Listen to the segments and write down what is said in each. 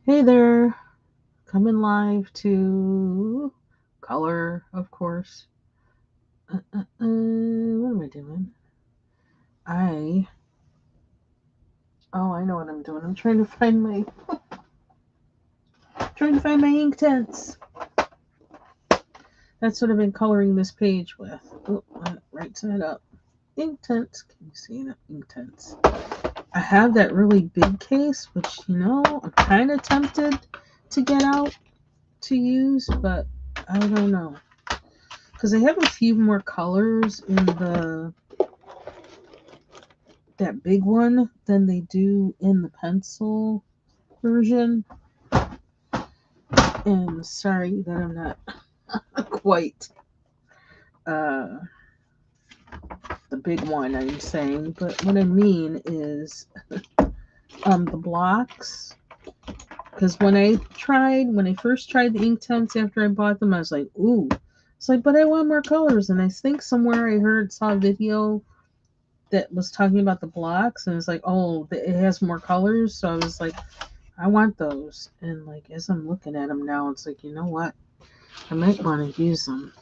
Hey there, coming live to color, of course. What am I doing? I I know what I'm doing. I'm trying to find my ink tents. That's what I've been coloring this page with. Oh, right side up. Ink tents. Can you see that? Ink tents. I have that really big case, which I'm kind of tempted to get out to use, but I don't know because I have a few more colors in the that big one than they do in the pencil version. And sorry that I'm not quite uh, the big one I'm saying, but what I mean is the blocks. Because when I first tried the ink tents after I bought them, I was like, ooh. It's like, but I want more colors. And I think somewhere I saw a video that was talking about the blocks, and it's like, oh, it has more colors. So I was like, I want those. And like as I'm looking at them now, it's like, you know what? I might want to use them.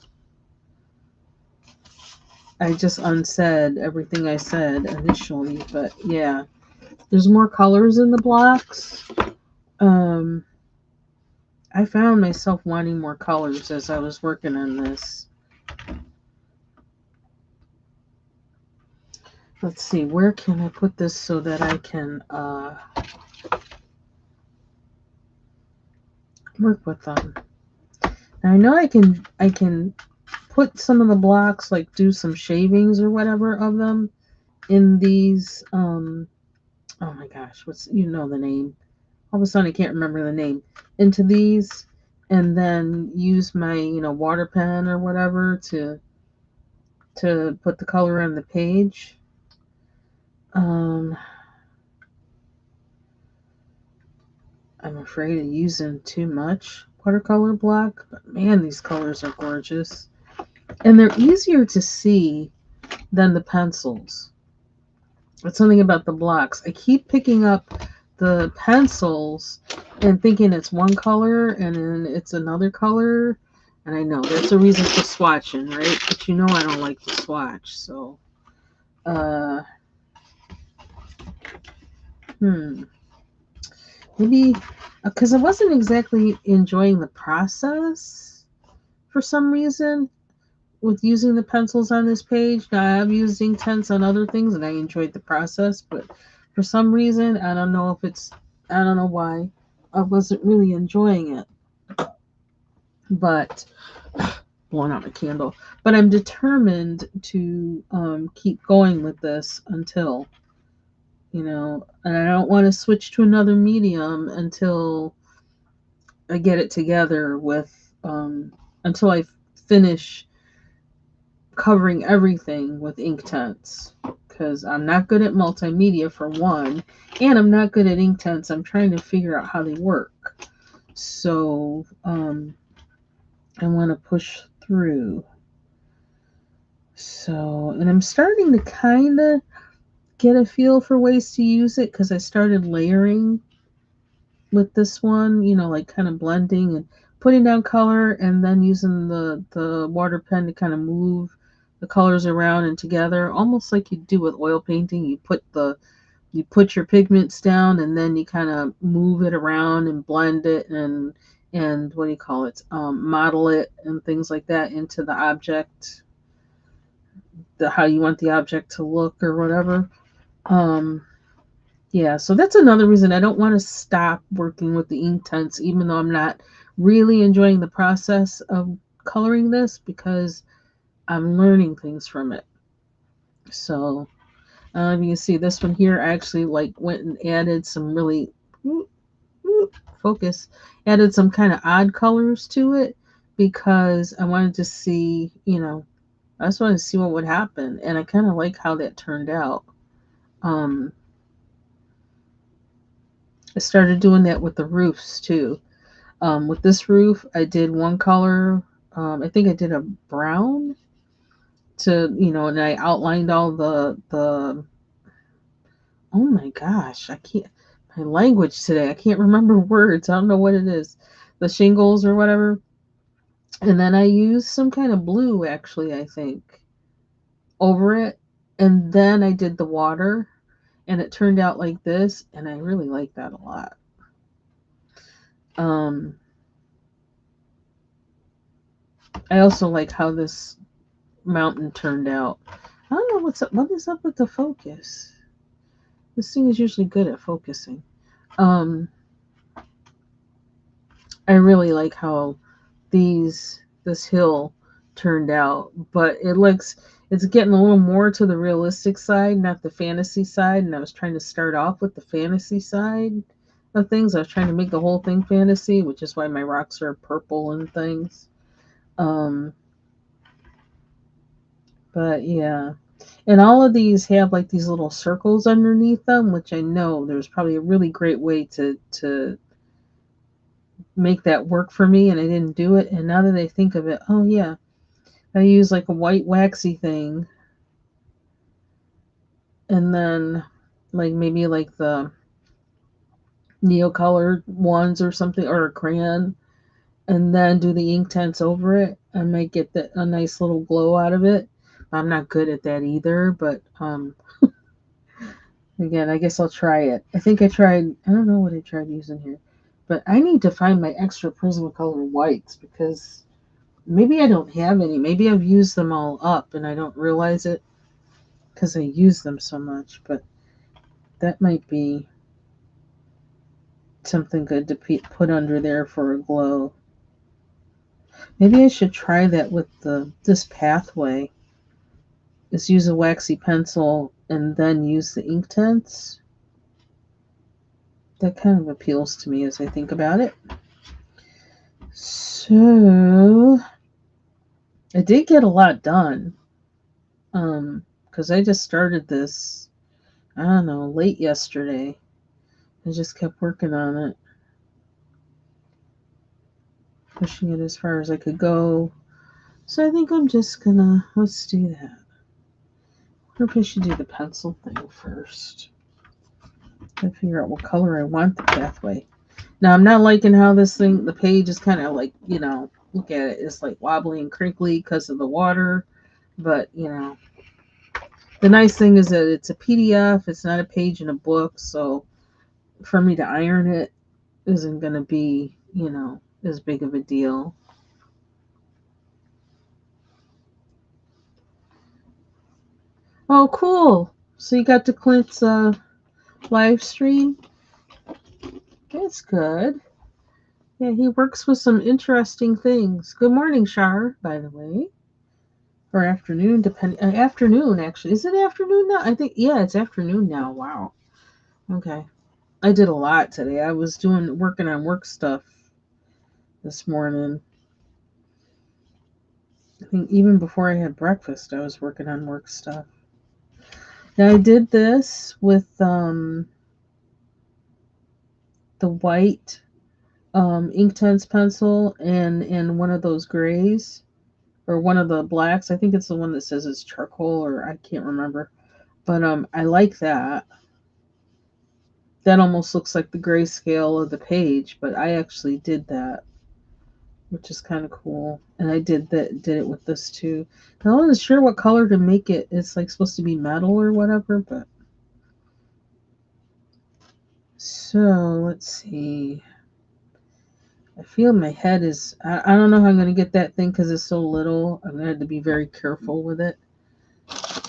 I just unsaid everything I said initially, but yeah, there's more colors in the blocks. Um, I found myself wanting more colors as I was working on this. Let's see, where can I put this so that I can work with them? Now, I know I can put some of the blocks, like do some shavings or whatever of them in these oh my gosh, what's the name? All of a sudden I can't remember the name. Into these and then use my, water pen or whatever to put the color on the page. Um I'm afraid of using too much watercolor block, but man, these colors are gorgeous. And they're easier to see than the pencils. It's something about the blocks. I keep picking up the pencils and thinking it's one color and then it's another color. And I know that's a reason for swatching, right? But I don't like to swatch. So, uh, hmm. Maybe because I wasn't exactly enjoying the process for some reason with using the pencils on this page. Now, I'm using tints on other things and I enjoyed the process, but for some reason, I don't know why, I wasn't really enjoying it. But, blowing out my candle. But I'm determined to keep going with this until, and I don't want to switch to another medium until I get it together until I finish covering everything with ink tints because I'm not good at multimedia for one, and I'm not good at ink tints. I'm trying to figure out how they work. So I want to push through. So, and I'm starting to kind of get a feel for ways to use it because I started layering with this one, like kind of blending and putting down color and then using the water pen to kind of move the colors around and together, almost like you do with oil painting. You put your pigments down and then you kind of move it around and blend it and what do you call it? Model it and things like that into the object, the how you want the object to look or whatever. Um, Yeah, so that's another reason I don't want to stop working with the ink tints, even though I'm not really enjoying the process of coloring this because I'm learning things from it. So, you can see this one here. I actually like went and added some really focus, added some kind of odd colors to it because I wanted to see, I just wanted to see what would happen, and I kind of like how that turned out. Um, I started doing that with the roofs too. With this roof, I did one color. I think I did a brown and I outlined all the. Oh my gosh, I can't. my language today. I can't remember words. I don't know what it is. The shingles or whatever. And then I used some kind of blue, actually, I think, over it. And then I did the water, and it turned out like this. And I really like that a lot. Um, I also like how this mountain turned out. I don't know what's up. What is up with the focus? This thing is usually good at focusing. Um, I really like how this hill turned out, but it's getting a little more to the realistic side, not the fantasy side. And I was trying to start off with the fantasy side of things. I was trying to make the whole thing fantasy, which is why my rocks are purple and things. Um, but yeah. And all of these have like these little circles underneath them, which I know there's probably a really great way to make that work for me, and I didn't do it. And now that I think of it, oh yeah, I use like a white waxy thing, and then like maybe like the neocolored ones or something, or a crayon, and then do the ink tints over it. I might get a nice little glow out of it. I'm not good at that either, but again, I guess I'll try it. I think I don't know what I tried using here, but I need to find my extra Prismacolor whites because maybe I don't have any. Maybe I've used them all up and I don't realize it because I use them so much, but that might be something good to put under there for a glow. Maybe I should try that with this pathway. Is use a waxy pencil and then use the ink tints. That kind of appeals to me as I think about it. So I did get a lot done. Because I just started this, I don't know, late yesterday. I just kept working on it, pushing it as far as I could go. So I think I'm just gonna, let's do that. I wonder if I should do the pencil thing first. I figure out what color I want the pathway. Now I'm not liking how the page is kind of like, look at it, it's like wobbly and crinkly because of the water. But, the nice thing is that it's a PDF, it's not a page in a book. So for me to iron it isn't going to be, as big of a deal. Oh, cool. So you got to Clint's live stream? That's good. Yeah, he works with some interesting things. Good morning, Shar, by the way. Or afternoon, afternoon, actually. Is it afternoon now? I think, yeah, it's afternoon now. Wow. Okay. I did a lot today. I was working on work stuff this morning. I think even before I had breakfast, I was working on work stuff. Now I did this with the white Inktense pencil and one of those grays or one of the blacks. I think it's the one that says it's charcoal, or I can't remember. But I like that. That almost looks like the grayscale of the page, but I actually did that, which is kind of cool. And I did it with this too. I wasn't sure what color to make it. It's like supposed to be metal or whatever, but so let's see. I feel my head is. I don't know how I'm going to get that thing because it's so little. I'm going to have to be very careful with it.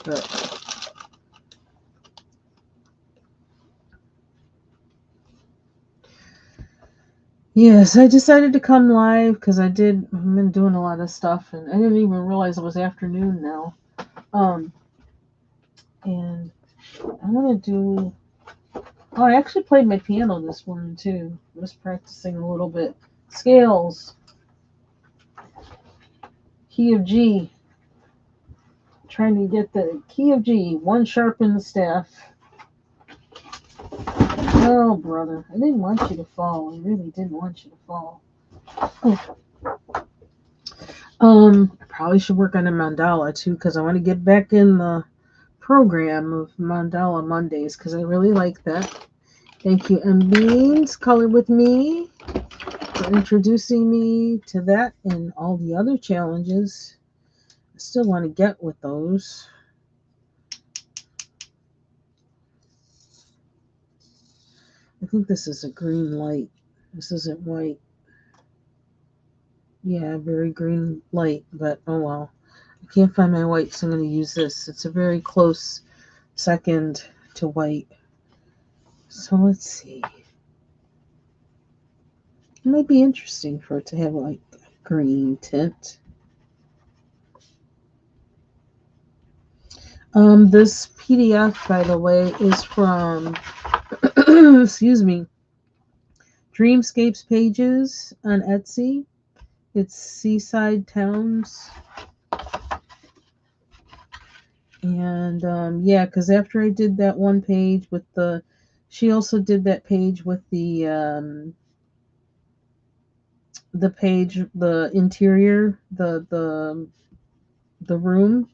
But yes, I decided to come live because I've been doing a lot of stuff, and I didn't even realize it was afternoon now. And I'm going to do. Oh, I actually played my piano this morning too. I was practicing a little bit. Scales. Key of G. Trying to get the key of G. One sharp in the staff. Oh, brother. I didn't want you to fall. I really didn't want you to fall. Oh. I probably should work on a mandala too because I want to get back in the program of Mandala Mondays because I really like that. Thank you, M Beans, Color with Me, for introducing me to that and all the other challenges. I still want to get with those. I think this is a green light. This isn't white. Yeah, very green light, but oh well. I can't find my white, so I'm going to use this. It's a very close second to white. So let's see. It might be interesting for it to have like a green tint. This PDF, by the way, is from, excuse me, Dreamscapes Pages on Etsy. It's Seaside Towns. And yeah, because after I did that one page with she also did that page with the page, the interior, the room.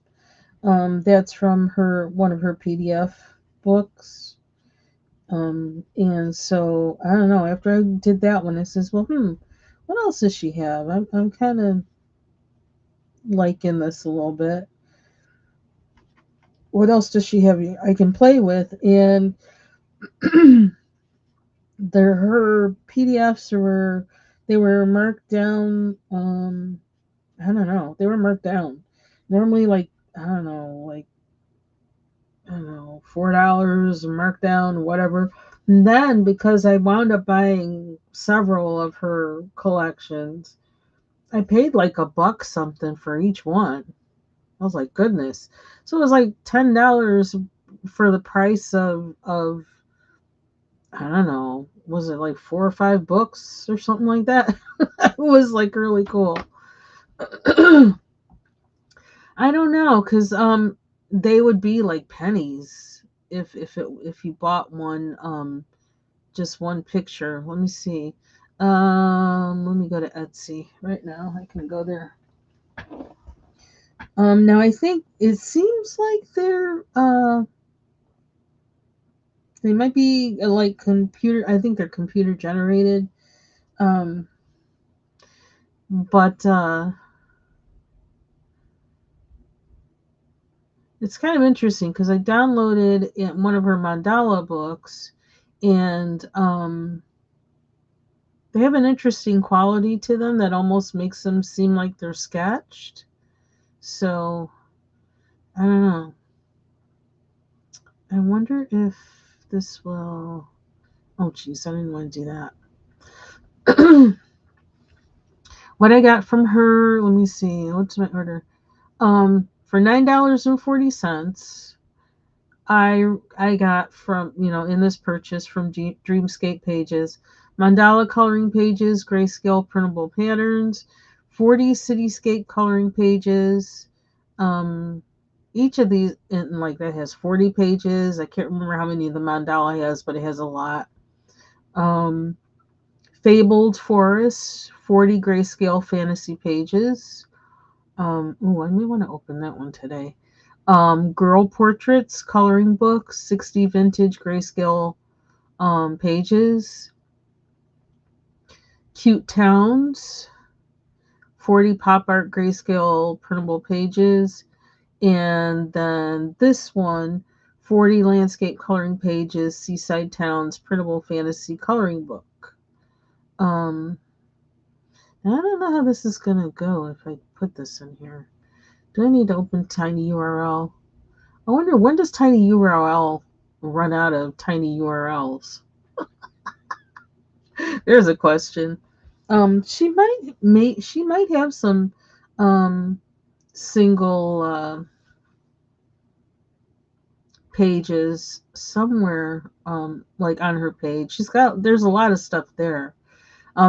That's from one of her PDF books. And so I don't know. After I did that one, it says, well, what else does she have? I'm kind of liking this a little bit. What else does she have I can play with? And her PDFs they were marked down. I don't know. They were marked down. Normally, like I don't know, $4 marked down, whatever. And then because I wound up buying several of her collections, I paid like $1 something for each one. I was like, goodness. So it was like $10 for the price of I don't know, was it like 4 or 5 books or something like that? It was like really cool. I don't know, cause they would be like pennies if you bought one just one picture. Let me see. Let me go to Etsy right now. I can go there. Now I think it seems like they might be like computer. I think they're computer generated. Um, but it's kind of interesting because I downloaded one of her mandala books, and they have an interesting quality to them that almost makes them seem like they're sketched. So I don't know. I wonder if this will. Oh, geez, I didn't want to do that. What I got from her, let me see. What's my order? For $9.40, I got from in this purchase from Dreamscape Pages, mandala coloring pages, grayscale printable patterns, 40 cityscape coloring pages. Each of these, and like that has 40 pages. I can't remember how many the mandala has, but it has a lot. Fabled Forests, 40 grayscale fantasy pages. I may want to open that one today. Girl Portraits coloring book, 60 vintage grayscale pages. Cute Towns, 40 pop art grayscale printable pages. And then this one, 40 landscape coloring pages, Seaside Towns printable fantasy coloring book. I don't know how this is going to go if I put this in here. Do I need to open Tiny URL? I wonder, when does Tiny URL run out of tiny URLs? There's a question. She might have some single pages somewhere like on her page. There's a lot of stuff there.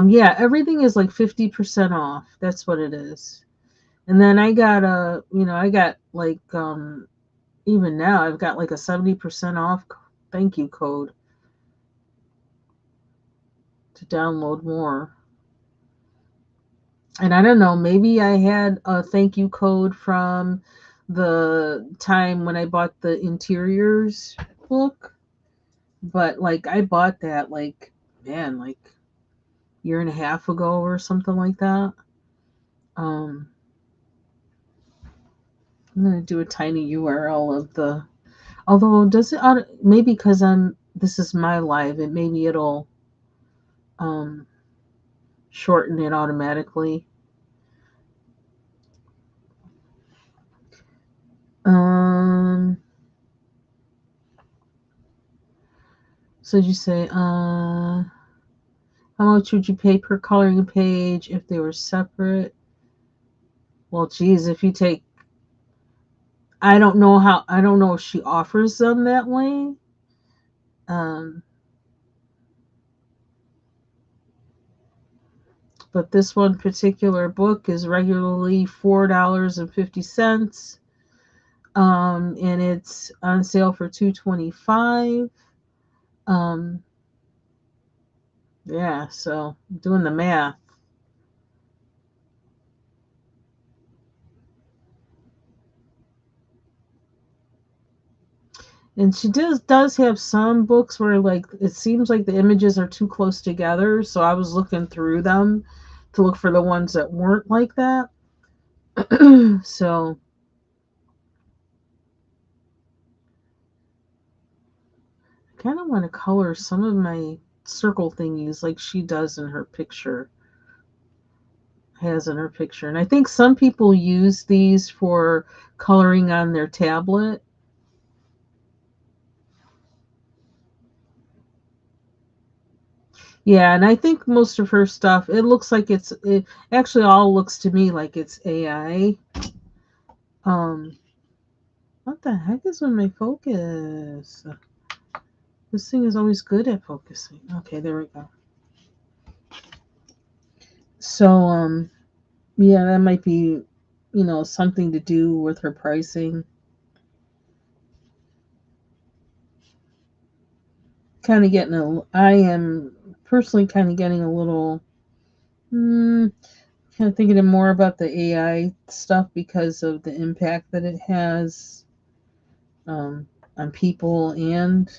Yeah, everything is like 50% off. That's what it is. And then I got like even now I've got like a 70% off thank you code to download more. And I don't know, maybe I had a thank you code from the time when I bought the interiors book. But like I bought that like man, like year and a half ago or something like that. Um, I'm gonna do a tiny URL of the. Although does it maybe because I'm this is my live, it maybe it'll um shorten it automatically. Um, so you say how much would you pay per coloring page if they were separate? Well, geez, if you take I don't know if she offers them that way. Um, but this one particular book is regularly $4.50. And it's on sale for $2.25. Um, yeah, so doing the math. And she does have some books where like it seems like the images are too close together, so I was looking through them to look for the ones that weren't like that. So I kind of want to color some of my circle thingies like she does in her picture, has in her picture. And I think some people use these for coloring on their tablet. Yeah, and I think most of her stuff, it looks like it actually all looks to me like it's AI. Um, what the heck is with my focus? This thing is always good at focusing. Okay, there we go. So, yeah, that might be, something to do with her pricing. I am personally kind of getting a little, kind of thinking more about the AI stuff because of the impact that it has um, on people and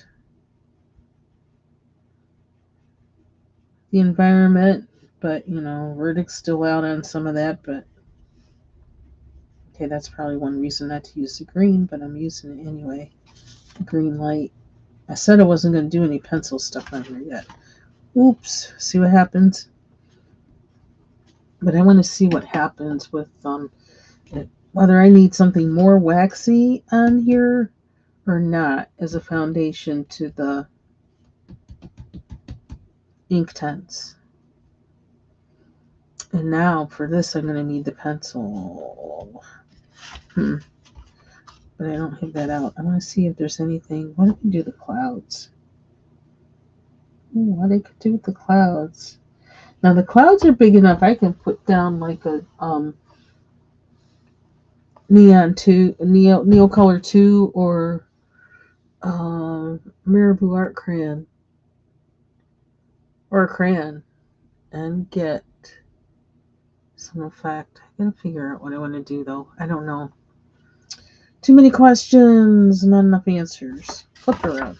the environment. But, verdict's still out on some of that. But, okay, that's probably one reason not to use the green, but I'm using it anyway. Green light. I said I wasn't going to do any pencil stuff on here yet. Oops. See what happens. But I want to see what happens with whether I need something more waxy on here or not as a foundation to the ink tints. And now for this, I'm going to need the pencil. But I don't have that out. I want to see if there's anything. What if we do the clouds? Ooh, what I could do with the clouds. Now the clouds are big enough. I can put down like a neo color 2 or marabou art crayon or a crayon and get some effect. I gotta figure out what I want to do though. I don't know. Too many questions, not enough answers. Flip it around.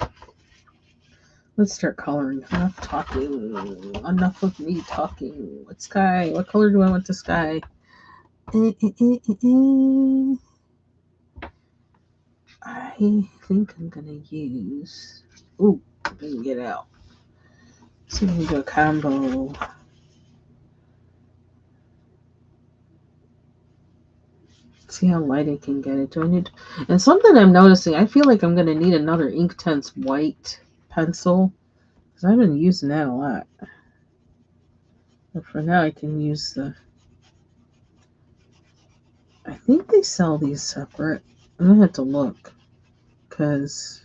Let's start coloring. Enough talking. Enough of me talking. What sky? What color do I want the sky? I think I'm gonna use. Ooh, bring it out. So we can do a combo. See how light I can get it. Do I need? And something I'm noticing, I feel like I'm gonna need another Inktense white pencil because I've been using that a lot. But for now, I can use the. I think they sell these separate. I'm gonna have to look because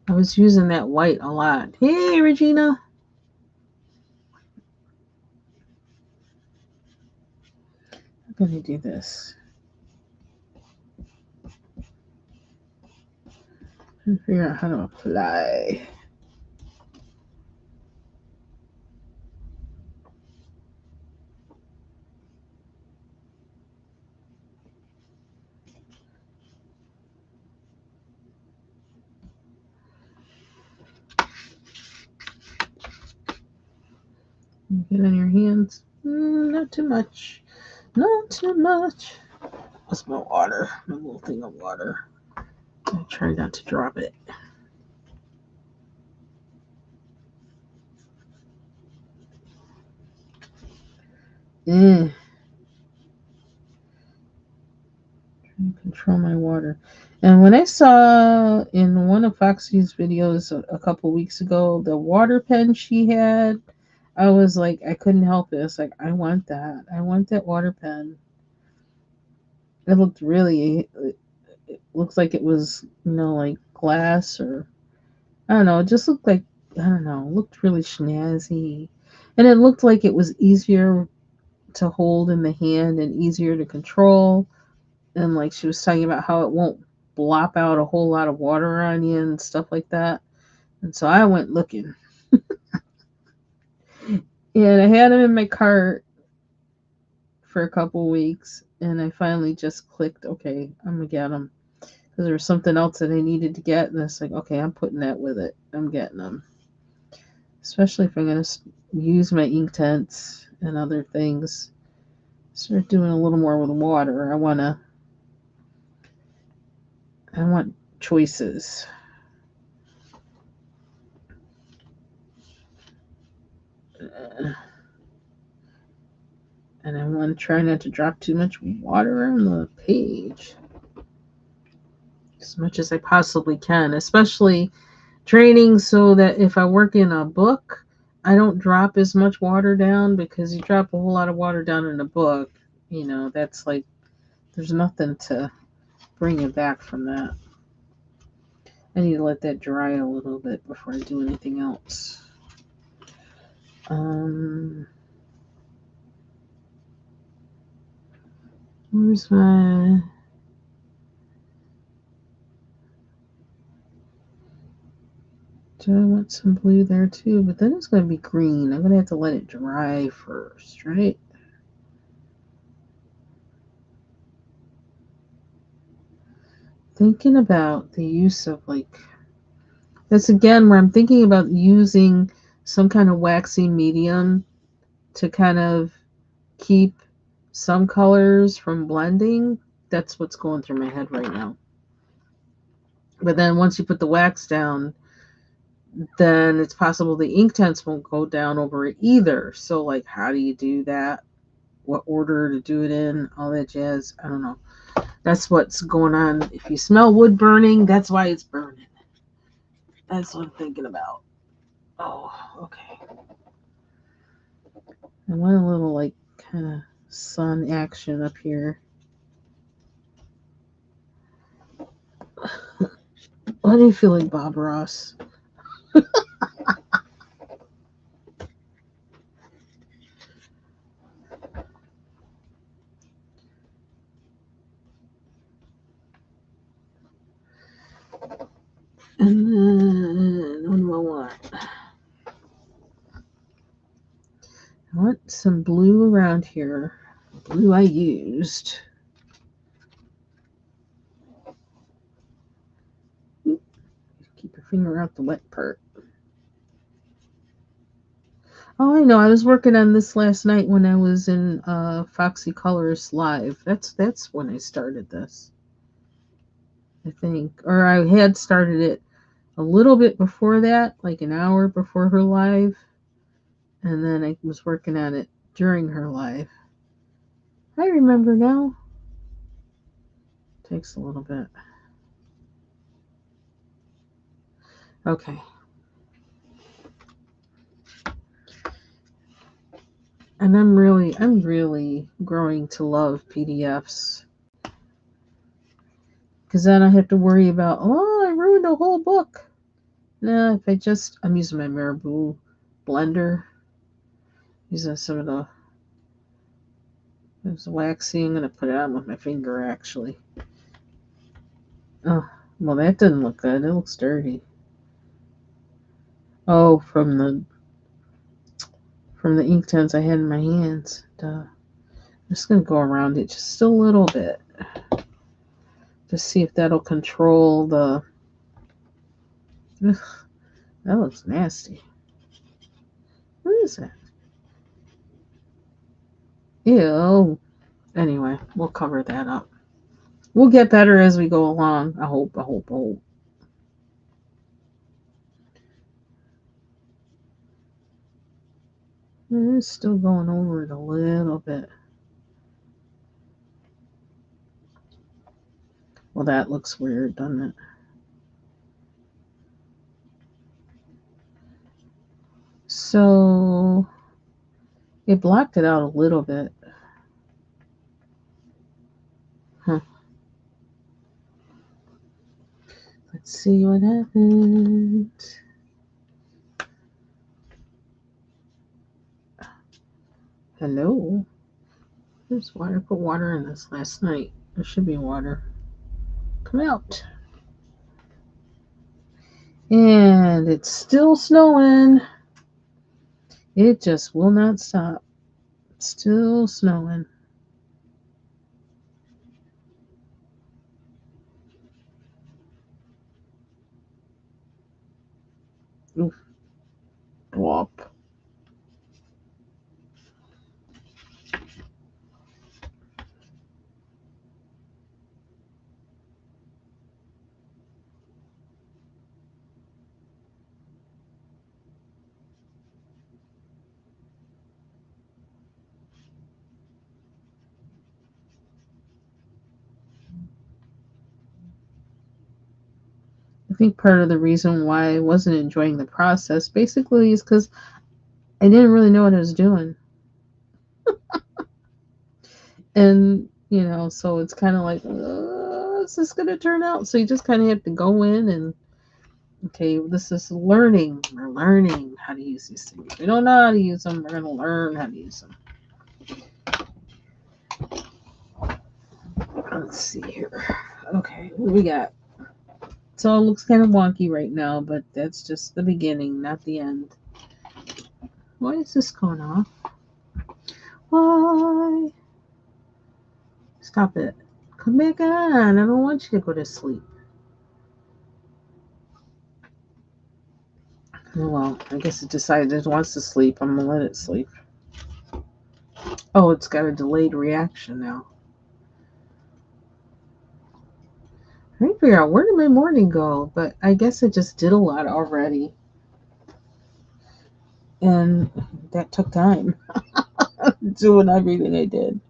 I was using that white a lot. Hey, Regina. I'm gonna do this. And figure out how to apply. Get on your hands. Not too much. Not too much. What's my water? My little thing of water. I try not to drop it. Eh. Control my water. And when I saw in one of Foxy's videos a couple weeks ago the water pen she had, I was like, I couldn't help it. It's like, I want that. I want that water pen. It looked really, it looks like it was, like glass or, I don't know, it just looked like, I don't know, it looked really snazzy. And it looked like it was easier to hold in the hand and easier to control. And like she was talking about how it won't blop out a whole lot of water on you and stuff like that. And so I went looking. And I had them in my cart for a couple weeks. And I finally just clicked, okay, I'm going to get them. Because there was something else that I needed to get. And it's like, okay, I'm putting that with it. I'm getting them. Especially if I'm going to use my ink tents and other things. Start doing a little more with water. I want choices. And I want to try not to drop too much water on the page as much as I possibly can, especially training so that if I work in a book, I don't drop as much water down, because you drop a whole lot of water down in a book, that's like there's nothing to bring it back from that. I need to let that dry a little bit before I do anything else. Where's my... Do I want some blue there too? But then it's going to be green. I'm going to have to let it dry first, right? Thinking about the use of that's again where I'm thinking about using some kind of waxy medium to kind of keep some colors from blending. That's what's going through my head right now. But then once you put the wax down, then it's possible the ink tents won't go down over it either. So like, how do you do that? What order to do it in? All that jazz. I don't know. That's what's going on. If you smell wood burning, that's why it's burning. That's what I'm thinking about. Oh, okay. I want a little kind of sun action up here. Why do you feel like Bob Ross? And then what do I want? I want some blue around here. Blue I used. Keep your finger out the wet part. Oh, I know. I was working on this last night when I was in Foxy Colors Live. That's when I started this, I think. Or I had started it a little bit before that, like an hour before her live. And then I was working on it during her live. I remember now. Takes a little bit. Okay. And I'm really growing to love PDFs. Because then I have to worry about, I ruined a whole book. Nah, if I'm using my Marabou blender. Using some of there's waxing. I'm going to put it on with my finger, actually. Oh, well, that didn't look good. It looks dirty. Oh, from the ink tents I had in my hands. Duh. I'm just going to go around it just a little bit. To see if that'll control the... Ugh, that looks nasty. What is that? Ew. Anyway, we'll cover that up. We'll get better as we go along. I hope, I hope, I hope. It's still going over it a little bit. Well, that looks weird, doesn't it? So it blocked it out a little bit. Huh. Let's see what happens. Hello. There's water. Put water in this last night. There should be water. Come out. And it's still snowing. It just will not stop. It's still snowing. Oof. Wop. I think part of the reason why I wasn't enjoying the process basically is because I didn't really know what I was doing. And, so it's kind of like, how's this going to turn out? So you just kind of have to go in and, okay, this is learning. We're learning how to use these things. We don't know how to use them. We're going to learn how to use them. Let's see here. Okay, what do we got? So it looks kind of wonky right now, but that's just the beginning, not the end. Why is this going off? Why? Stop it. Come back on. I don't want you to go to sleep. Oh, well, I guess it decided it wants to sleep. I'm going to let it sleep. Oh, it's got a delayed reaction now. I need to figure out where did my morning go, but I guess I just did a lot already. And that took time doing everything I did.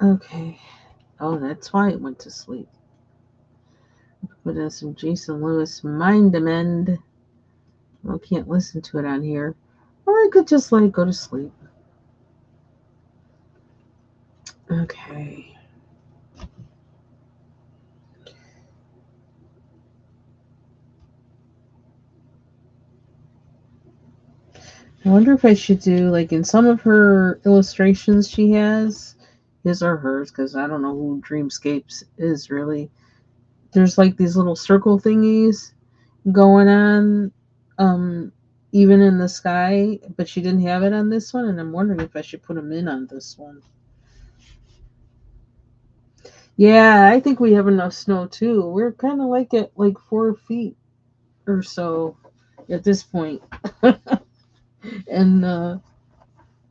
Okay. Oh, that's why it went to sleep. Put in some Jason Lewis Mind Amend. Well, I can't listen to it on here. Or I could just let it go to sleep. Okay. I wonder if I should do, like, in some of her illustrations she has, his or hers, because I don't know who Dreamscapes is really. There's like these little circle thingies going on, um, even in the sky, but she didn't have it on this one, and I'm wondering if I should put them in on this one. Yeah, I think we have enough snow too. We're kind of like at like 4 feet or so at this point. And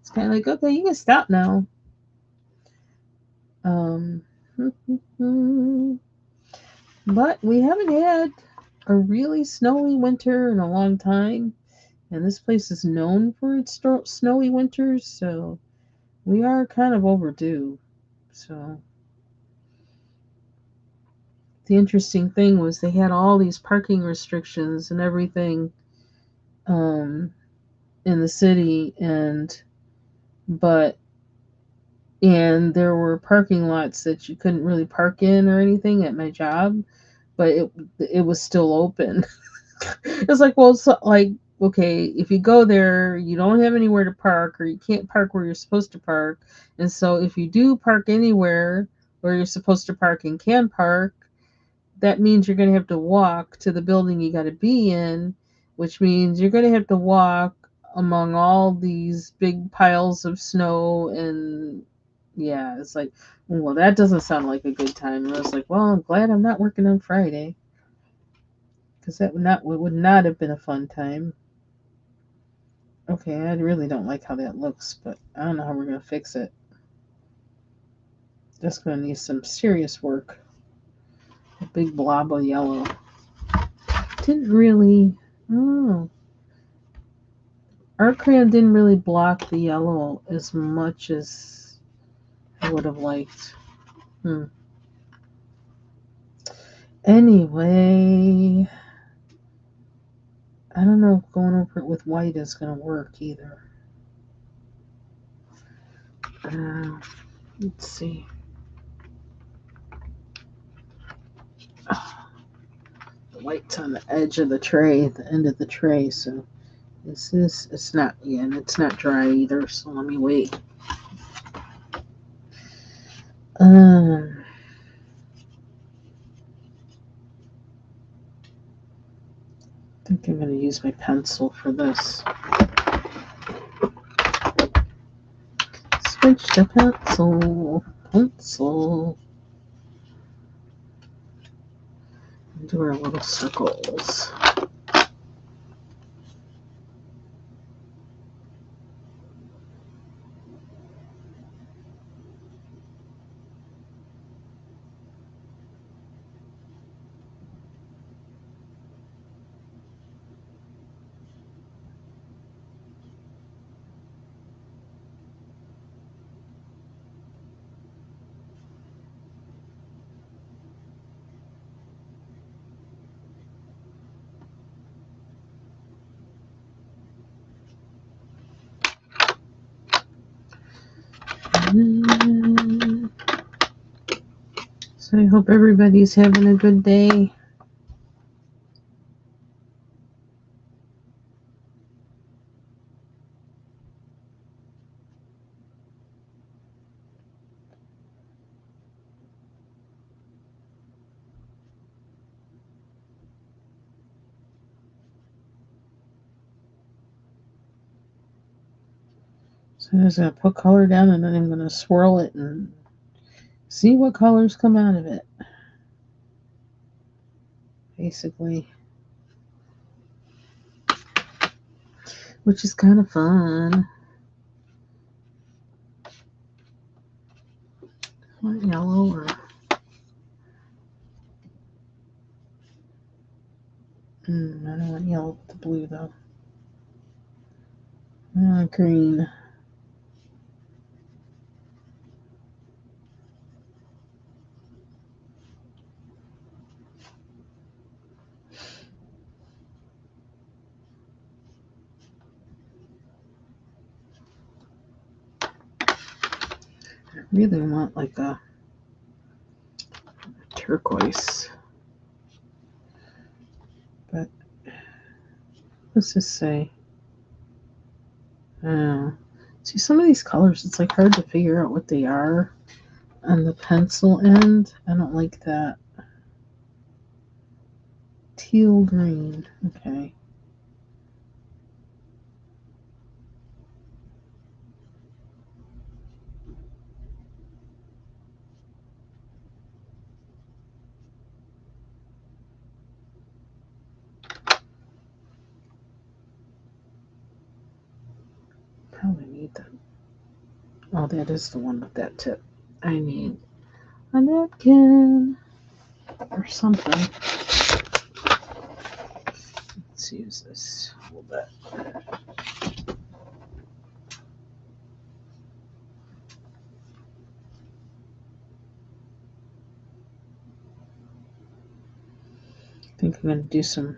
it's kind of like, okay, you can stop now. Um, but we haven't had a really snowy winter in a long time. And this place is known for its snowy winters, so we are kind of overdue. So the interesting thing was they had all these parking restrictions and everything um, in the city, but and there were parking lots that you couldn't really park in or anything at my job, but it was still open. It's like, well, so, like, okay, if you go there, you don't have anywhere to park, or you can't park where you're supposed to park. And so if you do park anywhere where you're supposed to park and can park, that means you're going to have to walk to the building you got to be in, which means you're going to have to walk among all these big piles of snow. And yeah, it's like, well, that doesn't sound like a good time. And I was like, well, I'm glad I'm not working on Friday, because that would not have been a fun time. Okay, I really don't like how that looks, but I don't know how we're gonna fix it. That's gonna need some serious work. A big blob of yellow. Didn't really. Oh, art crayon didn't really block the yellow as much as I would have liked. Anyway, I don't know if going over it with white is gonna work either. Let's see. The white's on the edge of the tray, at the end of the tray, so it's not, yeah, and it's not dry either, so let me wait. I think I'm going to use my pencil for this. Switch to pencil. And do our little circles. So I hope everybody's having a good day. So I'm just going to put color down and then I'm going to swirl it and see what colors come out of it. Basically. Which is kind of fun. Want yellow or... I don't want yellow with the blue though. Green. I really want like a turquoise. But let's just say, see, some of these colors, it's like hard to figure out what they are on the pencil end. I don't like that. Teal green. Okay. Probably need that. Oh, that is the one with that tip. I need a napkin or something. Let's use this a little bit. I think I'm going to do some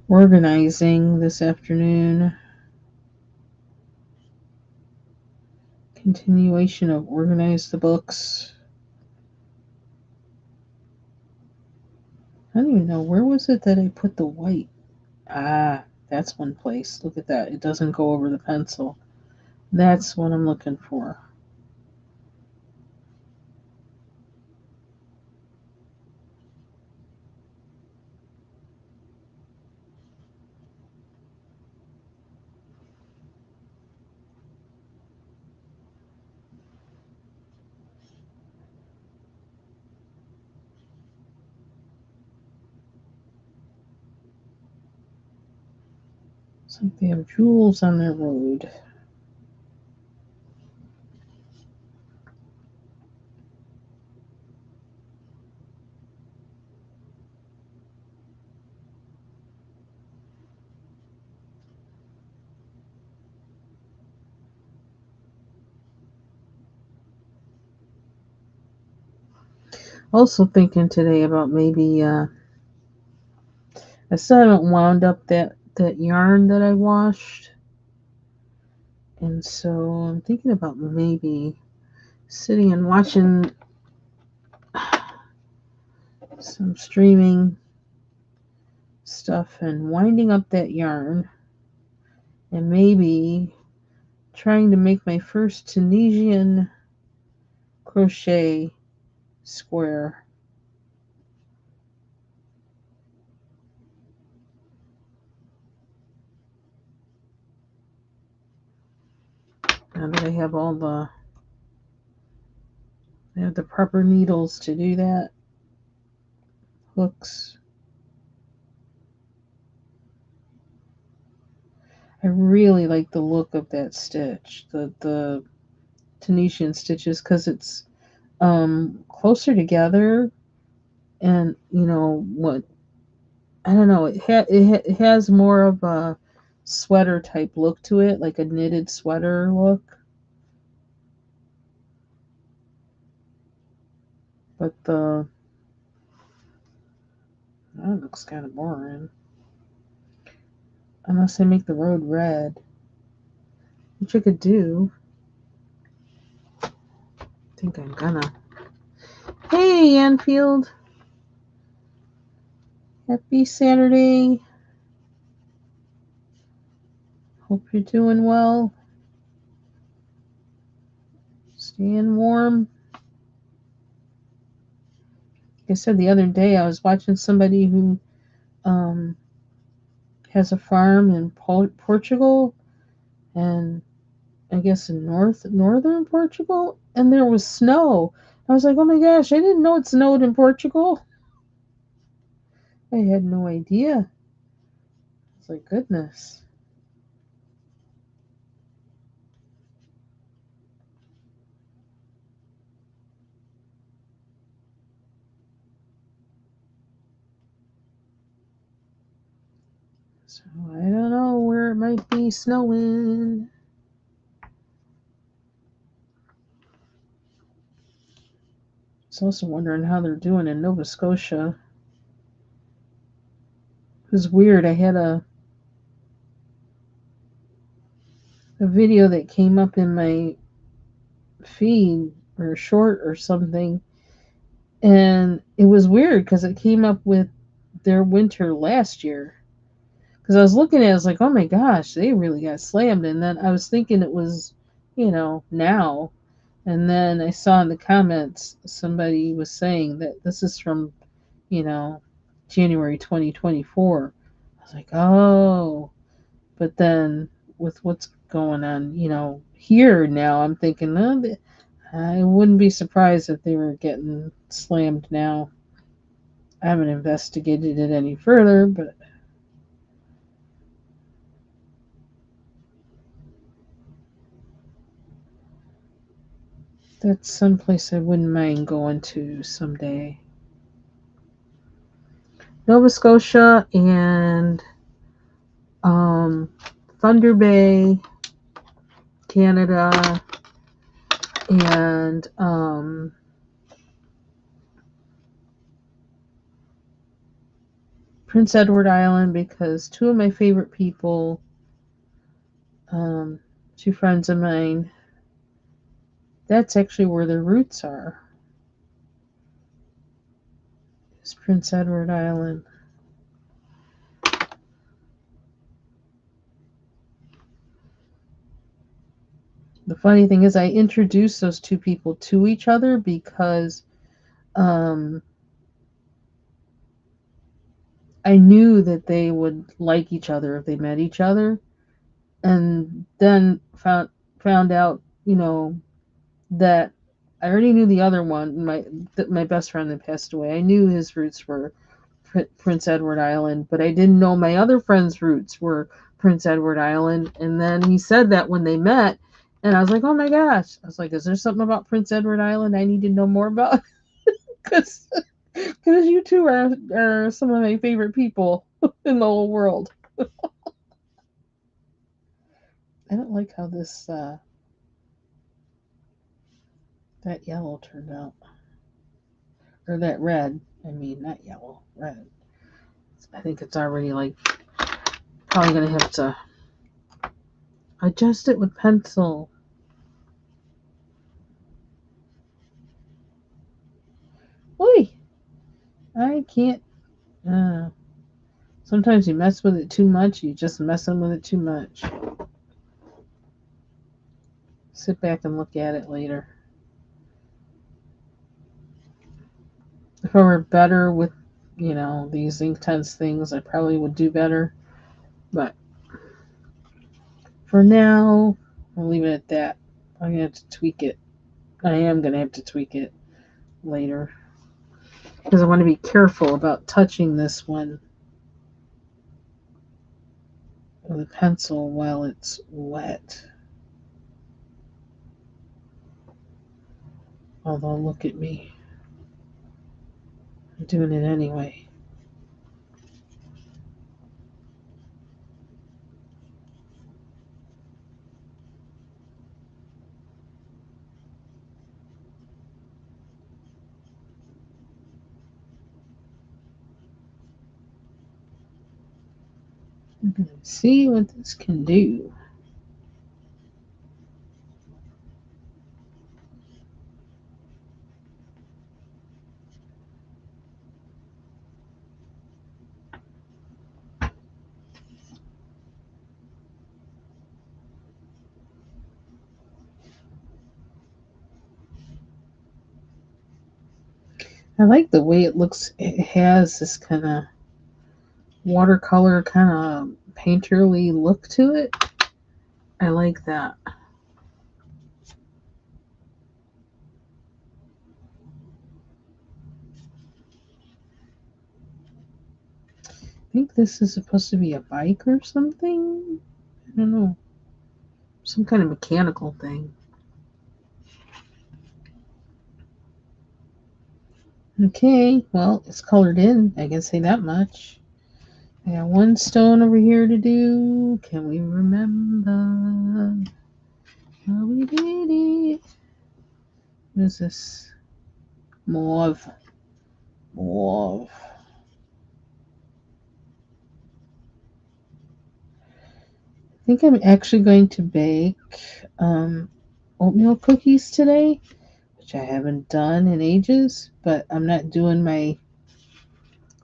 organizing this afternoon. Continuation of organize the books. I don't even know, where was it that I put the white? Ah, that's one place. Look at that. It doesn't go over the pencil. That's what I'm looking for. Looks like they have jewels on their road. Also thinking today about maybe I still haven't wound up that yarn that I washed, and so I'm thinking about maybe sitting and watching some streaming stuff and winding up that yarn, and maybe trying to make my first Tunisian crochet square. Now that I have the proper needles to do that, hooks. I really like the look of that stitch, the Tunisian stitches, because it's closer together, and what, I don't know, it has more of a sweater type look to it, like a knitted sweater look. But that looks kind of boring. Unless I make the road red, which I could do. I think I'm gonna. Hey, Anfield. Happy Saturday. Hope you're doing well. Staying warm. Like I said the other day, I was watching somebody who has a farm in Portugal, and I guess in northern Portugal, and there was snow. I was like, oh my gosh, I didn't know it snowed in Portugal. I had no idea. It's like, goodness. So I don't know where it might be snowing. I was also wondering how they're doing in Nova Scotia. It was weird. I had a video that came up in my feed or short or something, and it was weird because it came up with their winter last year. Because I was looking at it, I was like, oh my gosh, they really got slammed. And then I was thinking it was, now. And then I saw in the comments somebody was saying that this is from, January 2024. I was like, oh. But then with what's going on, here now, I'm thinking, I wouldn't be surprised if they were getting slammed now. I haven't investigated it any further, but that's someplace I wouldn't mind going to someday. Nova Scotia and Thunder Bay, Canada, and Prince Edward Island, because two of my favorite people, two friends of mine, that's actually where their roots are. Is Prince Edward Island. The funny thing is I introduced those two people to each other because I knew that they would like each other if they met each other, and then found out, that I already knew the other one, my best friend that passed away. I knew his roots were Prince Edward Island, but I didn't know my other friend's roots were Prince Edward Island. And then he said that when they met, and I was like, oh my gosh. I was like, is there something about Prince Edward Island I need to know more about? Because you two are some of my favorite people in the whole world. I don't like how this that yellow turned out. Or that red. I mean, not yellow, red. I think it's already like probably gonna have to adjust it with pencil. Oi! I can't. Sometimes you mess with it too much. You just messing with it too much. Sit back and look at it later. If I were better with, these Inktense things, I probably would do better. But for now, I'll leave it at that. I'm gonna have to tweak it. I am gonna have to tweak it later because I want to be careful about touching this one with a pencil while it's wet. Although, look at me. I'm doing it anyway. I'm gonna see what this can do. I like the way it looks. It has this kind of watercolor, kind of painterly look to it. I like that. I think this is supposed to be a bike or something. I don't know. Some kind of mechanical thing. Okay, well, it's colored in. I can say that much. I got one stone over here to do. Can we remember how we did it? What is this? Mauve. Mauve. I think I'm actually going to bake oatmeal cookies today, which I haven't done in ages, but I'm not doing my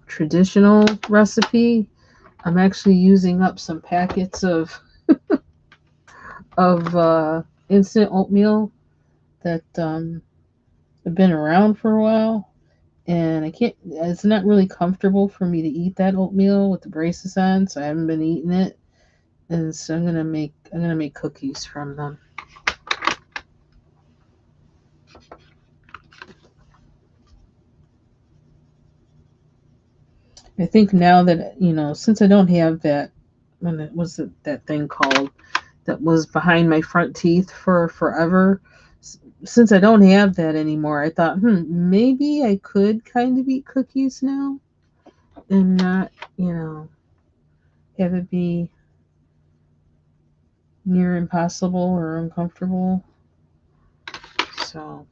traditional recipe. I'm actually using up some packets of instant oatmeal that have been around for a while, and I can't. It's not really comfortable for me to eat that oatmeal with the braces on, so I haven't been eating it. And so I'm gonna make cookies from them. I think now that since I don't have that, when it was that thing called that was behind my front teeth for forever. Since I don't have that anymore, I thought, maybe I could kind of eat cookies now and not, have it be near impossible or uncomfortable. So,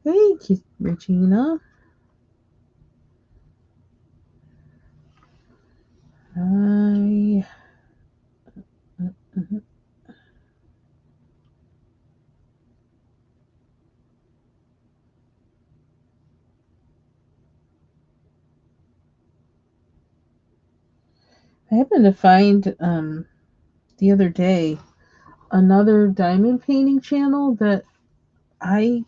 thank you, Regina. I happened to find the other day another diamond painting channel that I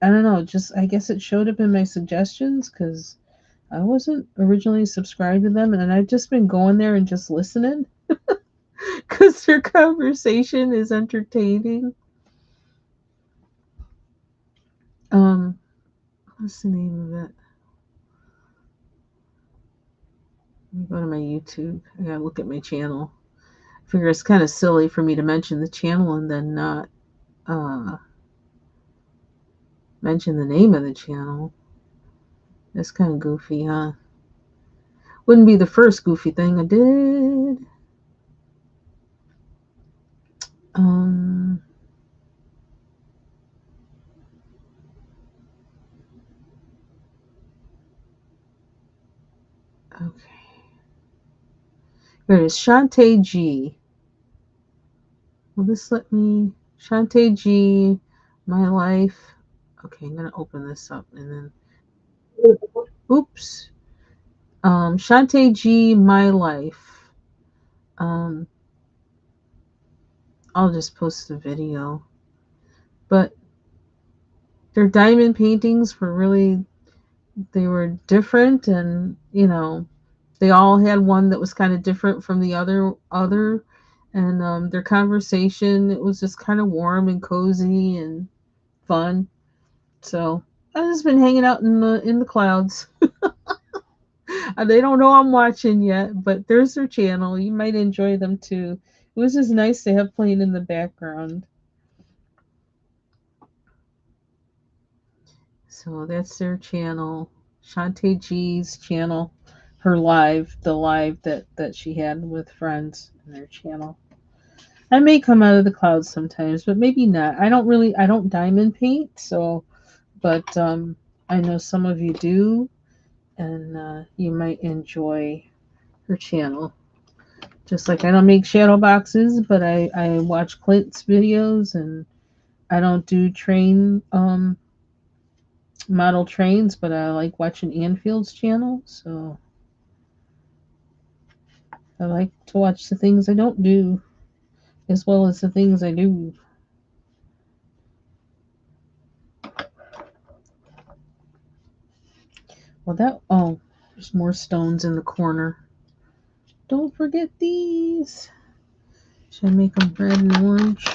don't know, just I guess it showed up in my suggestions because I wasn't originally subscribed to them, and I've just been going there and just listening because their conversation is entertaining. What's the name of it? Let me go to my YouTube. I gotta look at my channel. I figure it's kind of silly for me to mention the channel and then not uh, mention the name of the channel. That's kind of goofy, huh? Wouldn't be the first goofy thing I did. Um, okay. Here it is. Shantae G. Will this let me? Shantae G. My life. Okay, I'm gonna open this up and then. Oops. Shantae G. My life. Um, I'll just post the video. But their diamond paintings were really, they were different, and they all had one that was kind of different from the other, and their conversation, it was just kind of warm and cozy and fun. So I've just been hanging out in the clouds. They don't know I'm watching yet, but there's their channel. You might enjoy them too. It was just nice to have playing in the background. So that's their channel, Shantae G's channel, the live that she had with friends in their channel. I may come out of the clouds sometimes, but maybe not. I don't diamond paint, so, but I know some of you do, and you might enjoy her channel. Just like I don't make shadow boxes, but I watch Clint's videos, and I don't do model trains, but I like watching Anfield's channel, so I like to watch the things I don't do as well as the things I do. There's more stones in the corner. Don't forget these. Should I make them red and orange?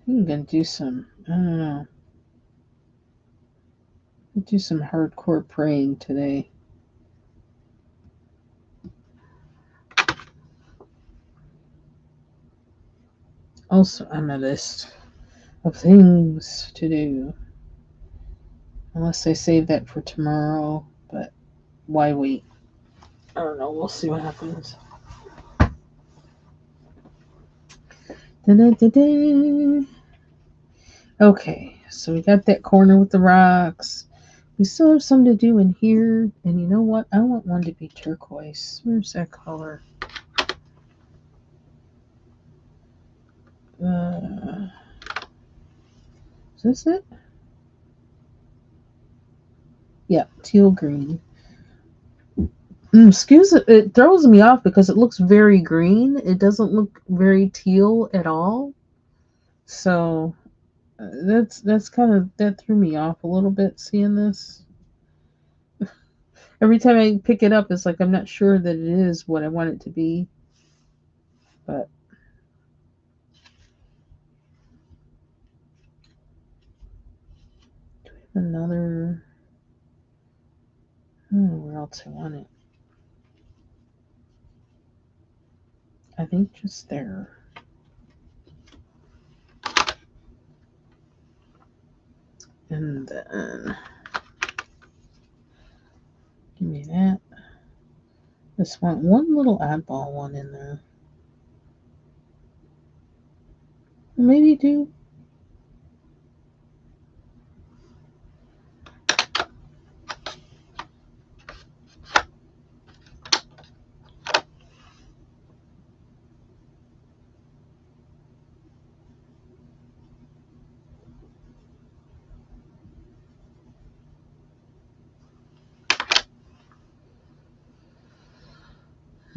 I'm gonna do some, I don't know, do some hardcore praying today. Also, on my list of things to do. Unless I save that for tomorrow, but why wait? I don't know. We'll see what happens. Da-da-da-da. Okay, so we got that corner with the rocks. We still have some to do in here. And you know what? I want one to be turquoise. Where's that color? Is this it? Yeah, teal green. Excuse it. It throws me off because it looks very green. It doesn't look very teal at all. So that's kind of, that threw me off a little bit seeing this. Every time I pick it up, it's like I'm not sure that it is what I want it to be. But another. I don't know where else I want it. I think just there. And then give me that. Just want one little oddball one in there. Maybe two.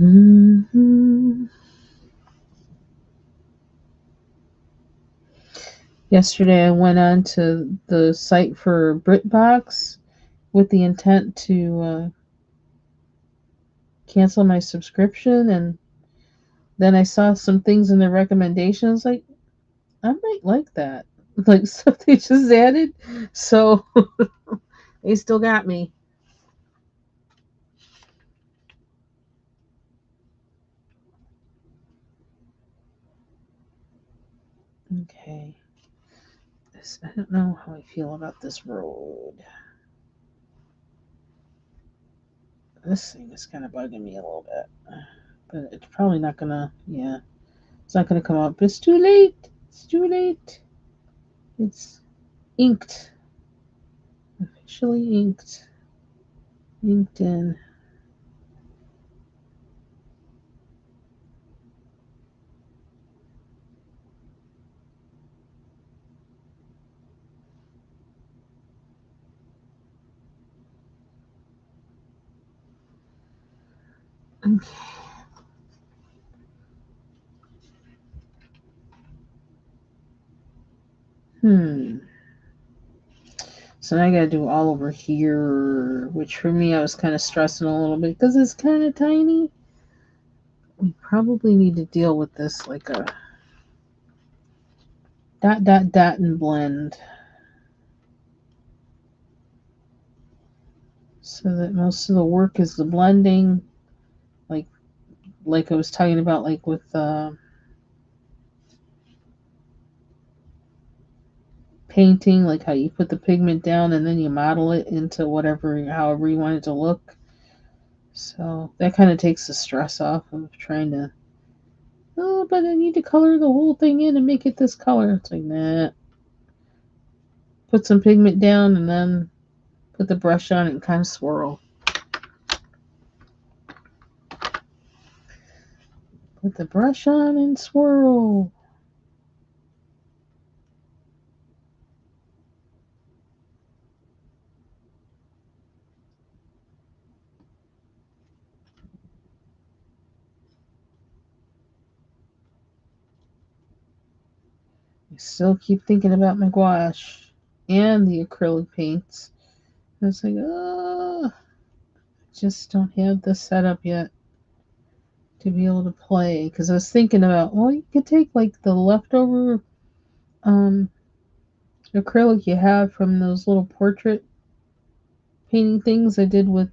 Mm-hmm. Yesterday I went on to the site for BritBox with the intent to cancel my subscription, and then I saw some things in the recommendations like I might like that. Like stuff they just added. So they still got me. Okay. I don't know how I feel about this road. This thing is kind of bugging me a little bit. But it's probably not gonna, yeah. It's not gonna come up. It's too late. It's too late. It's inked. Officially inked. Inked in. Okay. Hmm. So now I gotta do all over here, which for me I was kind of stressing a little bit because it's kind of tiny. We probably need to deal with this like a dot dot dot and blend so that most of the work is the blending, like I was talking about, like with painting, like how you put the pigment down and then you model it into whatever, however you want it to look. So that kind of takes the stress off of trying to, oh, but I need to color the whole thing in and make it this color. It's like, nah. Put some pigment down and then put the brush on it and kind of swirl. Put the brush on and swirl. I still keep thinking about my gouache and the acrylic paints. I was like, oh, I just don't have the setup yet to be able to play. Because I was thinking about, well, you could take like the leftover um, acrylic you have from those little portrait painting things I did with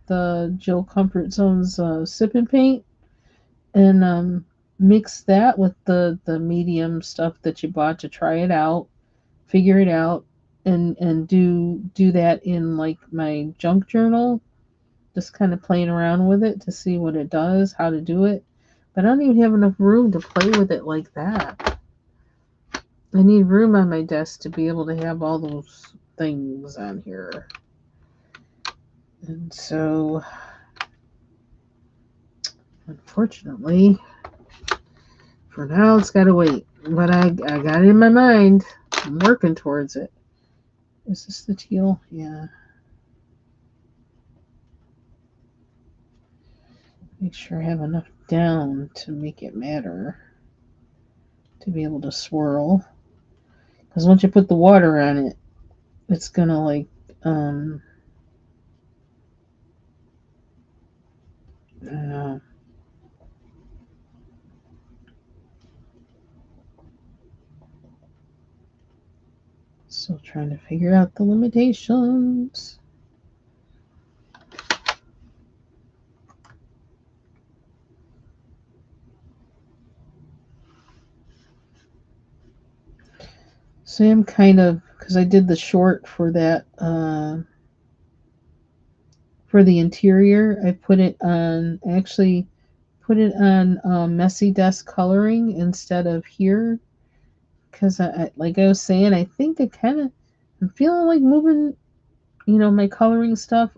Jill Comfort Zone's sip and paint, and mix that with the medium stuff that you bought to try it out, figure it out, and do that in like my junk journal, just kind of playing around with it to see what it does, how to do it. But I don't even have enough room to play with it like that. I need room on my desk to be able to have all those things on here. And so, unfortunately, for now, it's got to wait. But I got it in my mind. I'm working towards it. Is this the teal? Yeah. Make sure I have enough down to make it matter. To be able to swirl. Because once you put the water on it, it's going to like, I don't know. Still trying to figure out the limitations. So I'm kind of, because I did the short for that, for the interior, I put it on, actually put it on messy desk coloring instead of here. Because like I was saying, I think I'm feeling like moving, my coloring stuff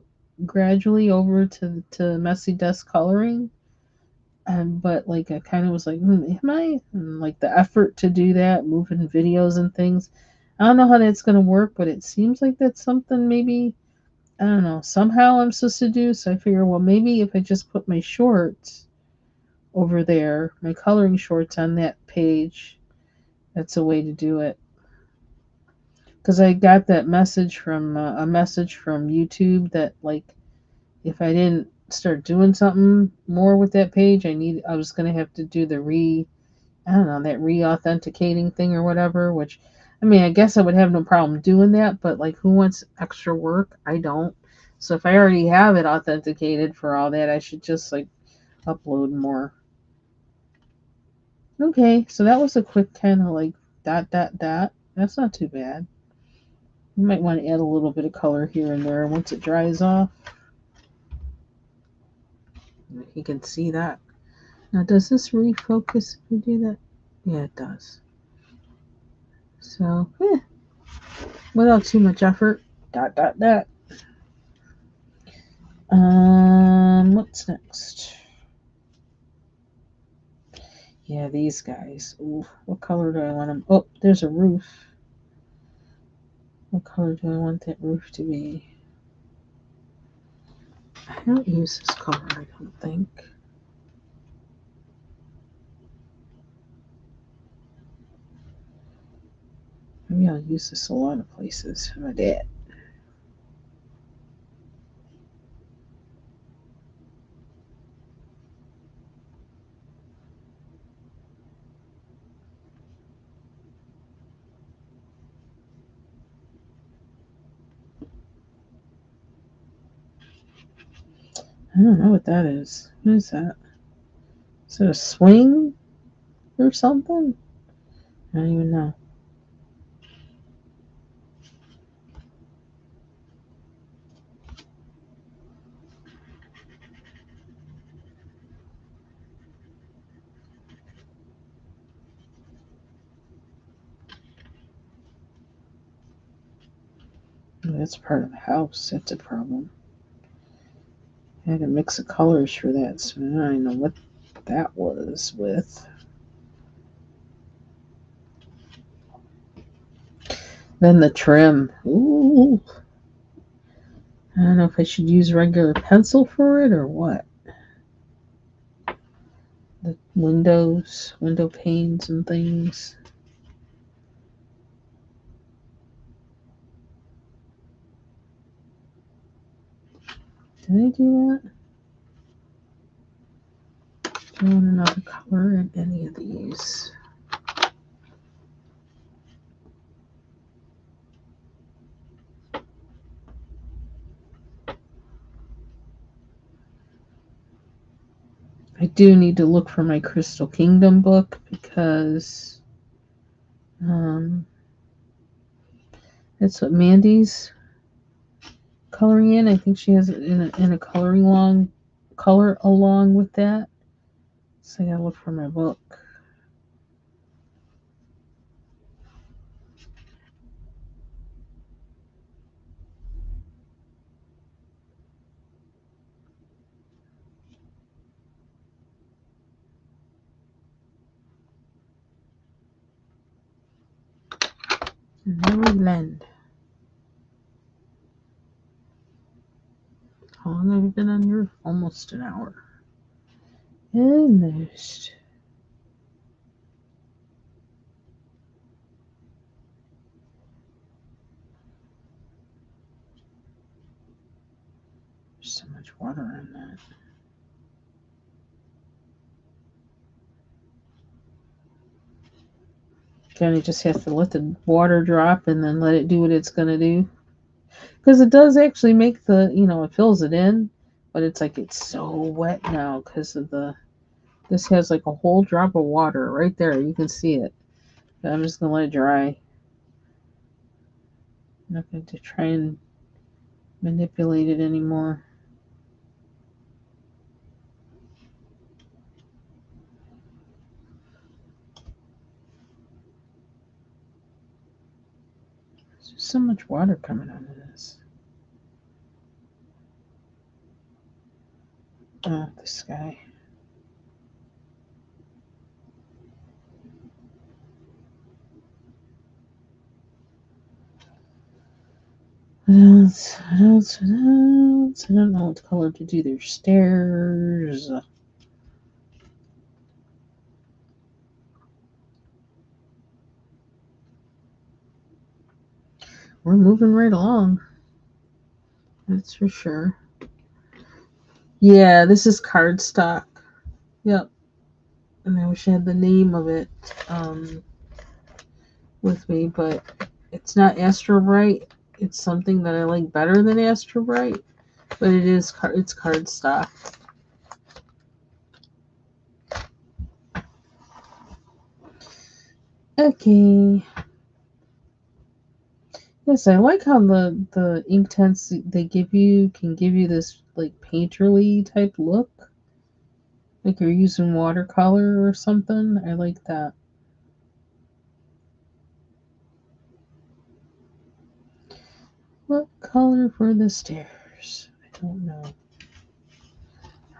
gradually over to messy desk coloring. But like I kind of was like, am I? And, like the effort to do that, moving videos and things. I don't know how that's gonna work, but it seems like that's something maybe, I don't know, somehow I'm supposed to do. So I figure, well, maybe if I just put my shorts over there, my coloring shorts on that page, that's a way to do it. Because I got that message from a message from YouTube that like if I didn't start doing something more with that page, I was gonna have to do the I don't know, that re-authenticating thing or whatever, which, I mean, I guess I would have no problem doing that, but like, who wants extra work? I don't. So if I already have it authenticated for all that, I should just like upload more. Okay, so that was a quick kind of like dot. That's not too bad. You might want to add a little bit of color here and there once it dries off. You can see that. Now, does this refocus if you do that? Yeah, it does. So, without too much effort. Dot. What's next? Yeah, these guys. Ooh, what color do I want them? Oh, there's a roof. What color do I want that roof to be? I don't use this color, I don't think. Maybe I'll use this a lot of places for my dad. I don't know what that is. What is that? Is it a swing or something? I don't even know. Oh, that's part of the house. That's a problem. I had a mix of colors for that, so I don't know what that was with. Then the trim. Ooh. I don't know if I should use regular pencil for it or what. The window panes and things. Did I do that? Do I want another color in any of these? I do need to look for my Crystal Kingdom book because that's what Mandy's coloring in. I think she has it in a color along with that. So I gotta look for my book. Maryland. How long have you been on here? Almost an hour. Almost. There's so much water in that. Kind of just have to let the water drop and then let it do what it's gonna do. Because it does actually make it fills it in, but it's like it's so wet now because of this has like a whole drop of water right there. You can see it. But I'm just gonna let it dry. I'm not going to try and manipulate it anymore. There's just so much water coming out of this. Oh, this guy. What else? What else? What else? I don't know what color to do their stairs. We're moving right along. That's for sure. Yeah, this is cardstock. Yep. And I wish I had the name of it um, with me, but it's not Astro Bright. It's something that I like better than Astro Bright, but it's cardstock. Okay. Yes, I like how the ink tents they give you can give you this like painterly type look, like you're using watercolor or something. I like that. What color for the stairs? I don't know.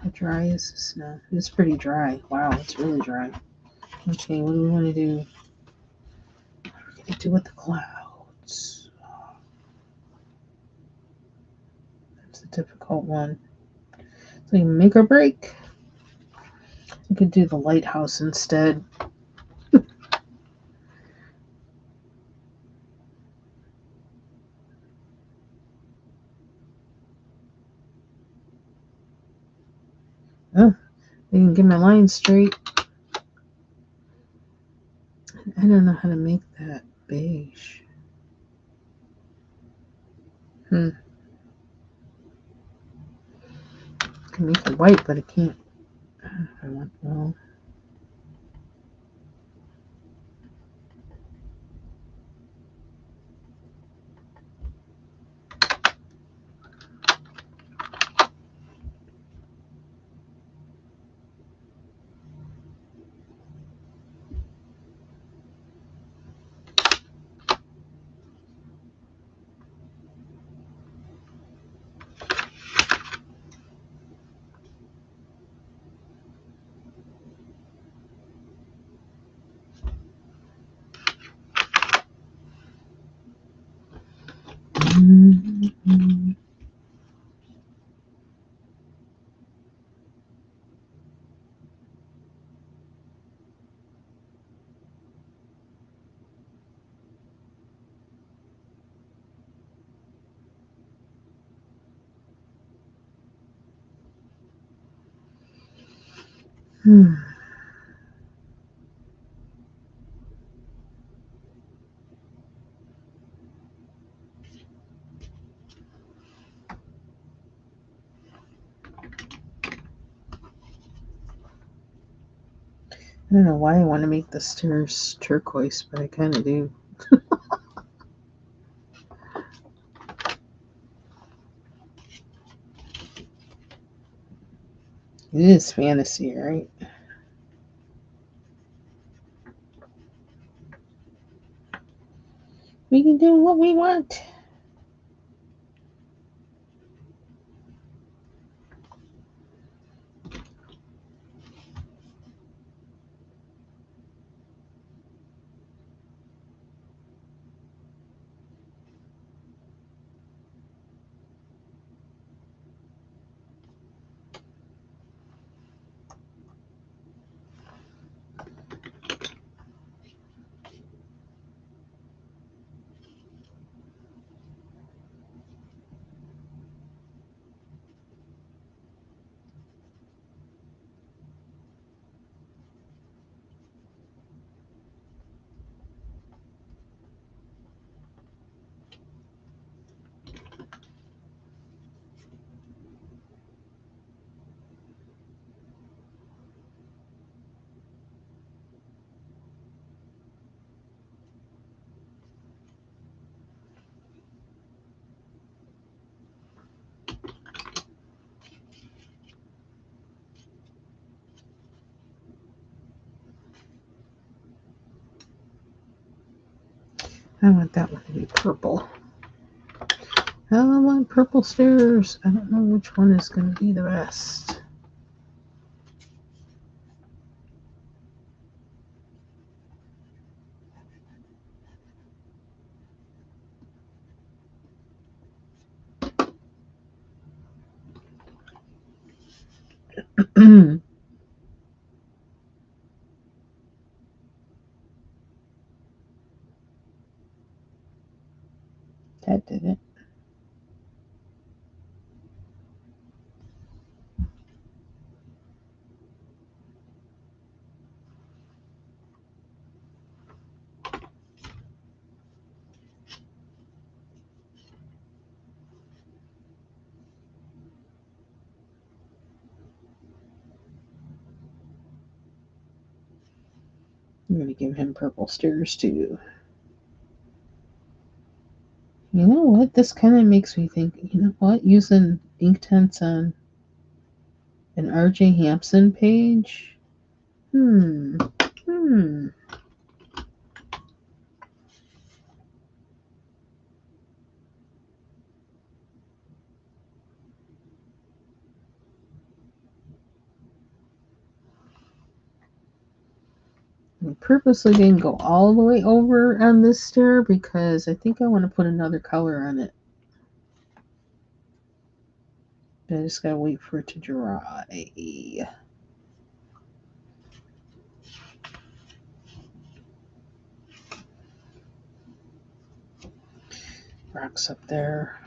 How dry is this now? It's pretty dry. Wow, it's really dry. Okay, what do we want to do? What are we going to do with the clouds? That's a difficult one. So you make or break. You could do the lighthouse instead. Oh, I didn't get my line straight. I don't know how to make that beige. Hmm. I can make it white, but I can't. I want well. Mm-hmm. Hmm. I don't know why I want to make the stairs turquoise, but I kind of do. It is fantasy, right? We can do what we want. I want that one to be purple. I want purple stairs. I don't know which one is going to be the best. That did it. I'm going to give him purple stairs too. You know what? This kind of makes me think, you know what? Using Inktense on an RJ Hampson page? Hmm. I purposely didn't go all the way over on this stair because I think I want to put another color on it. But I just gotta wait for it to dry. Rocks up there.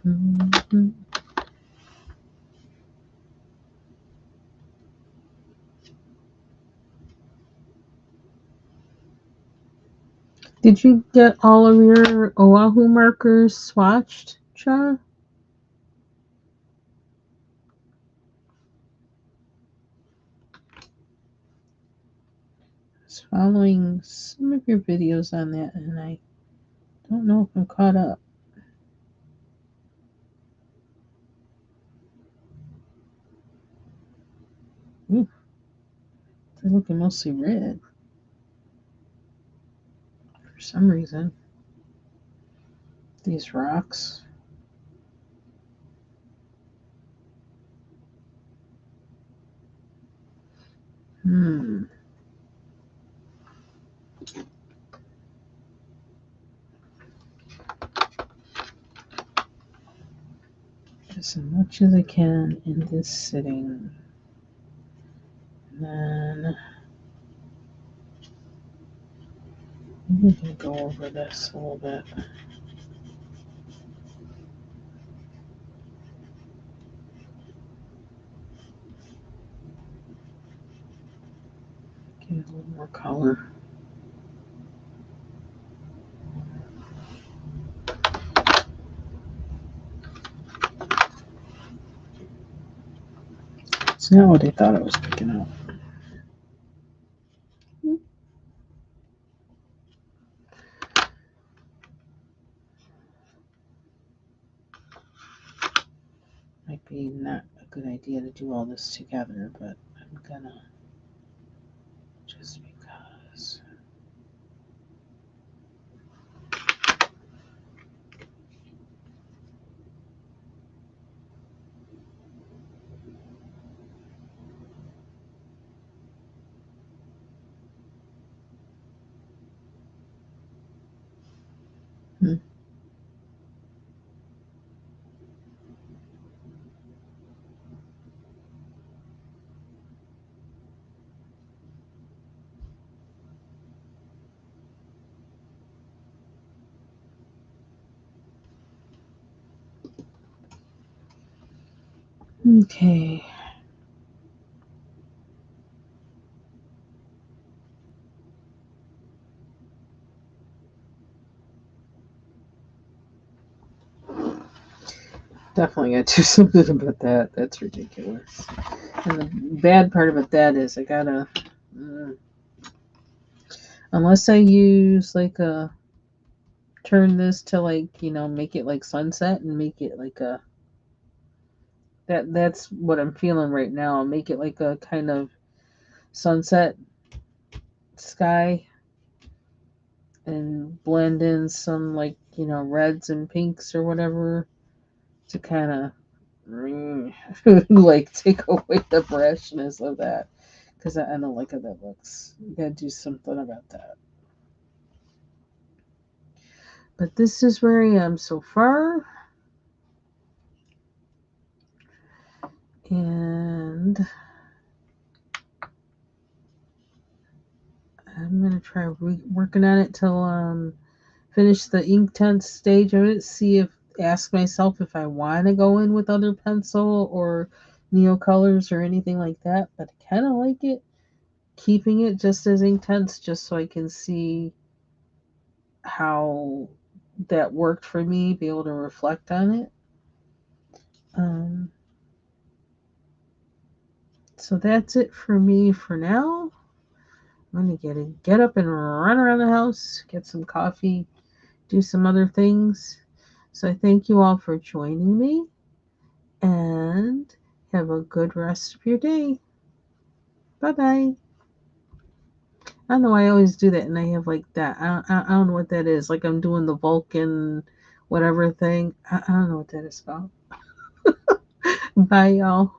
Mm-hmm. Did you get all of your Oahu markers swatched, Cha? I was following some of your videos on that, and I don't know if I'm caught up. Ooh, they're looking mostly red for some reason. These rocks. As much as I can in this sitting. And then we can go over this a little bit. Give it a little more color. It's not what I thought I was picking up. Might be not a good idea to do all this together, but I'm gonna just because. Okay. Definitely gotta do something about that. That's ridiculous. And the bad part about that is I gotta, unless I use like a, turn this to like, make it like sunset and make it like a, that's what I'm feeling right now. I'll make it like a kind of sunset sky and blend in some like, reds and pinks or whatever to kind of like take away the brashness of that because I don't like how that looks. You gotta do something about that. But this is where I am so far. And I'm gonna try working on it till finish the Inktense stage of it. See if ask myself if I want to go in with other pencil or neo colors or anything like that, but I kind of like it keeping it just as intense just so I can see how that worked for me, be able to reflect on it. Um, so that's it for me for now. I'm gonna get up and run around the house, get some coffee, do some other things. So I thank you all for joining me and have a good rest of your day. Bye bye. I don't know. I always do that, and I have like that. I don't know what that is. Like I'm doing the Vulcan, whatever thing. I don't know what that is about. Bye, y'all.